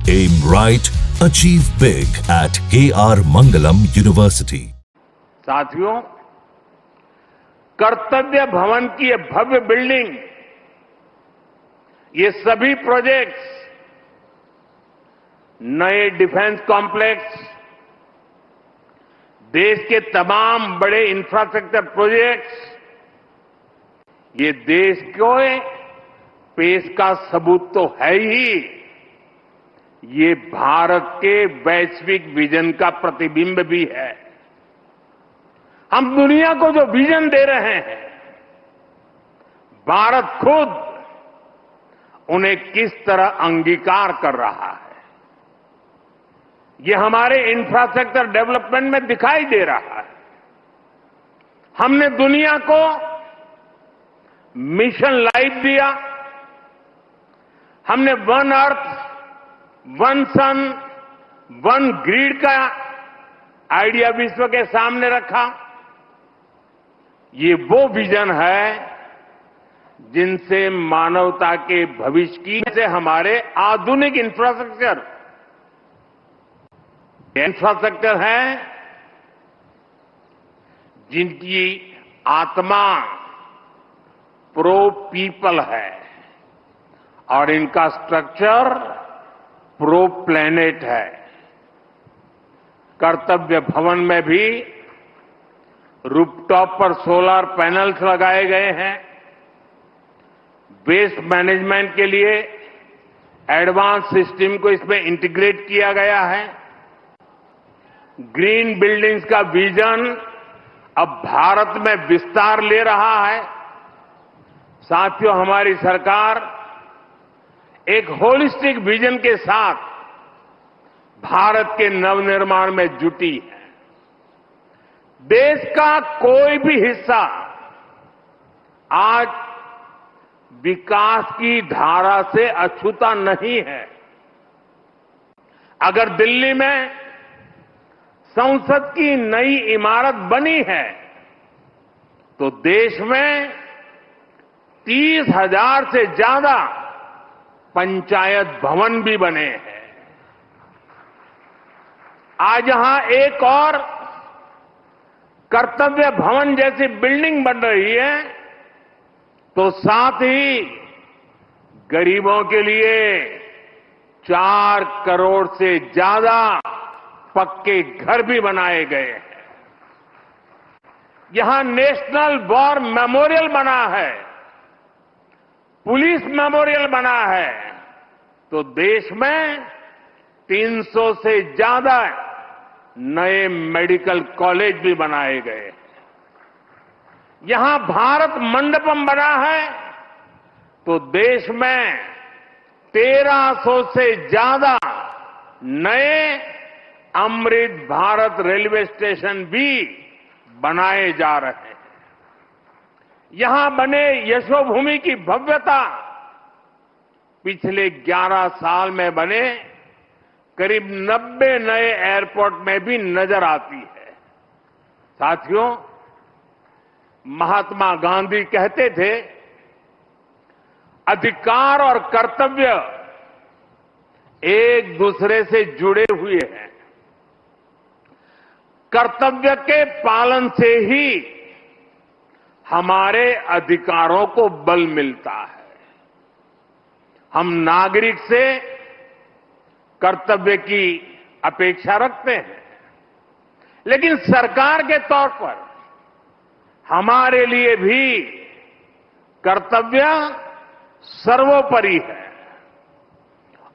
Aim right, achieve big at KR Mangalam University. साथियों, कर्तव्य भवन की ये भव्य बिल्डिंग, ये सभी प्रोजेक्ट्स, नए डिफेंस कॉम्प्लेक्स, देश के तमाम बड़े इंफ्रास्ट्रक्चर प्रोजेक्ट्स, ये देश को पेश का सबूत तो है ही, ये भारत के वैश्विक विजन का प्रतिबिंब भी है। हम दुनिया को जो विजन दे रहे हैं, भारत खुद उन्हें किस तरह अंगीकार कर रहा है, ये हमारे इंफ्रास्ट्रक्चर डेवलपमेंट में दिखाई दे रहा है। हमने दुनिया को मिशन लाइफ दिया, हमने वन अर्थ, वन सन, वन ग्रिड का आइडिया विश्व के सामने रखा। ये वो विजन है जिनसे मानवता के भविष्य की से हमारे आधुनिक इंफ्रास्ट्रक्चर है, जिनकी आत्मा प्रो पीपल है और इनका स्ट्रक्चर प्रो प्लेनेट है। कर्तव्य भवन में भी रूफटॉप पर सोलर पैनल्स लगाए गए हैं। वेस्ट मैनेजमेंट के लिए एडवांस सिस्टम को इसमें इंटीग्रेट किया गया है। ग्रीन बिल्डिंग्स का विजन अब भारत में विस्तार ले रहा है। साथियों, हमारी सरकार एक होलिस्टिक विजन के साथ भारत के नवनिर्माण में जुटी है। देश का कोई भी हिस्सा आज विकास की धारा से अछूता नहीं है। अगर दिल्ली में संसद की नई इमारत बनी है, तो देश में 30,000 से ज्यादा पंचायत भवन भी बने हैं। आज यहां एक और कर्तव्य भवन जैसी बिल्डिंग बन रही है, तो साथ ही गरीबों के लिए 4 करोड़ से ज्यादा पक्के घर भी बनाए गए हैं। यहां नेशनल वॉर मेमोरियल बना है, पुलिस मेमोरियल बना है, तो देश में 300 से ज्यादा नए मेडिकल कॉलेज भी बनाए गए। यहां भारत मंडपम बना है, तो देश में 1300 से ज्यादा नए अमृत भारत रेलवे स्टेशन भी बनाए जा रहे हैं। यहां बने यशोभूमि की भव्यता पिछले 11 साल में बने करीब 90 नए एयरपोर्ट में भी नजर आती है। साथियों, महात्मा गांधी कहते थे, अधिकार और कर्तव्य एक दूसरे से जुड़े हुए हैं। कर्तव्य के पालन से ही हमारे अधिकारों को बल मिलता है। हम नागरिक से कर्तव्य की अपेक्षा रखते हैं, लेकिन सरकार के तौर पर हमारे लिए भी कर्तव्य सर्वोपरि है।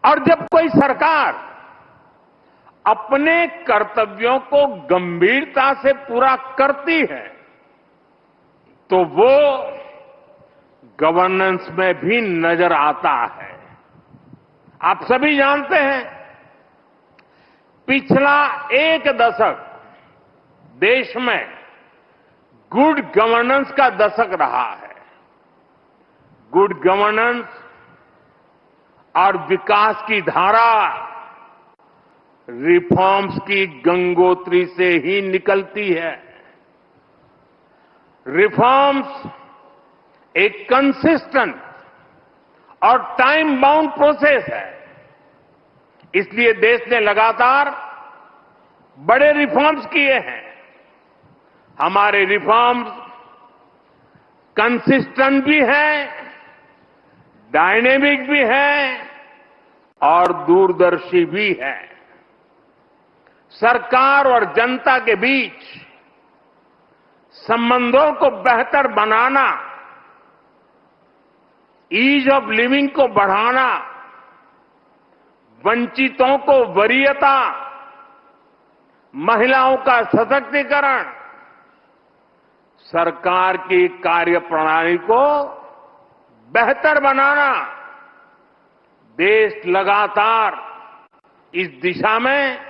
और जब कोई सरकार अपने कर्तव्यों को गंभीरता से पूरा करती है, तो वो गवर्नेंस में भी नजर आता है। आप सभी जानते हैं, पिछला 1 दशक देश में गुड गवर्नेंस का दशक रहा है। गुड गवर्नेंस और विकास की धारा रिफॉर्म्स की गंगोत्री से ही निकलती है। रिफॉर्म्स एक कंसिस्टेंट और टाइम बाउंड प्रोसेस है। इसलिए देश ने लगातार बड़े रिफॉर्म्स किए हैं। हमारे रिफॉर्म्स कंसिस्टेंट भी हैं, डायनेमिक भी हैं और दूरदर्शी भी है। सरकार और जनता के बीच संबंधों को बेहतर बनाना, ईज ऑफ लिविंग को बढ़ाना, वंचितों को वरीयता, महिलाओं का सशक्तिकरण, सरकार की कार्यप्रणाली को बेहतर बनाना, देश लगातार इस दिशा में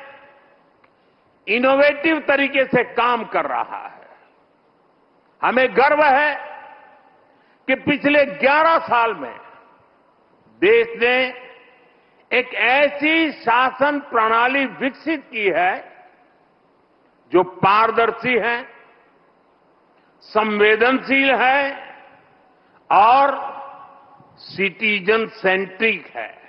इनोवेटिव तरीके से काम कर रहा है। हमें गर्व है कि पिछले 11 साल में देश ने एक ऐसी शासन प्रणाली विकसित की है जो पारदर्शी है, संवेदनशील है और सिटीजन सेंट्रिक है।